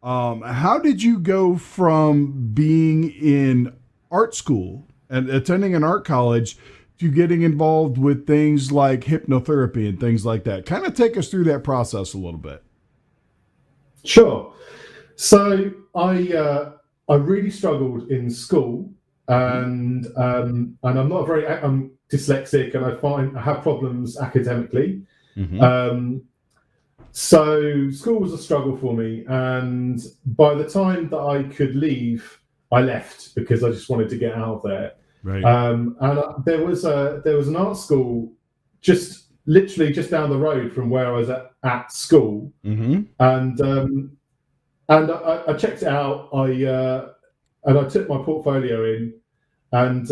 How did you go from being in art school and attending an art college to getting involved with things like hypnotherapy and things like that? Kind of take us through that process a little bit. Sure. So I really struggled in school, and I'm dyslexic, and I have problems academically. So school was a struggle for me, and by the time that I could leave, I left because I just wanted to get out of there. Right. There was an art school literally just down the road from where I was at school, and I checked it out. I took my portfolio in, and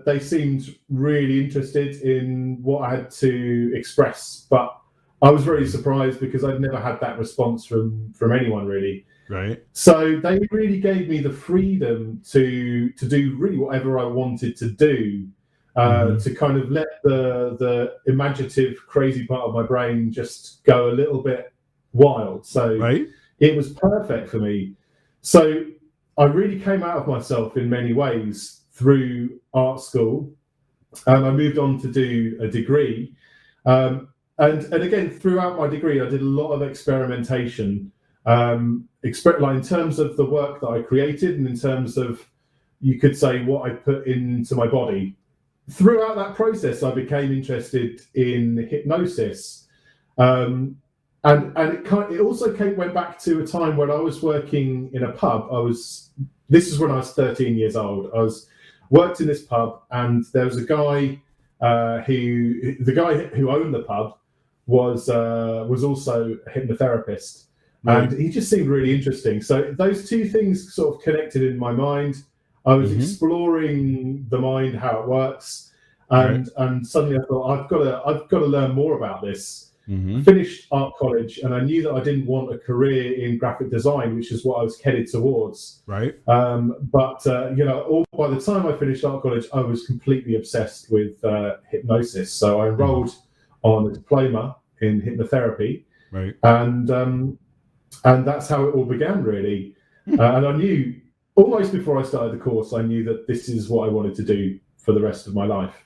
they seemed really interested in what I had to express, but I was very surprised because I'd never had that response from anyone really. Right. So they really gave me the freedom to do really whatever I wanted to do, to kind of let the imaginative, crazy part of my brain just go a little bit wild. So It was perfect for me. So I really came out of myself in many ways through art school, and I moved on to do a degree. And again, throughout my degree, I did a lot of experimentation, like in terms of the work that I created, and in terms of, you could say, what I put into my body. Throughout that process, I became interested in hypnosis, and it also went back to a time when I was working in a pub. This is when I was 13 years old. I worked in this pub, and there was a guy who owned the pub was also a hypnotherapist, and he just seemed really interesting. So those two things sort of connected in my mind. I was exploring the mind, how it works, and suddenly I thought, I've got to learn more about this. Finished art college, and I knew that I didn't want a career in graphic design, which is what I was headed towards. Right. But by the time I finished art college, I was completely obsessed with hypnosis. So I enrolled on a diploma in hypnotherapy, and that's how it all began, really. And I knew almost before I started the course, I knew that this is what I wanted to do for the rest of my life.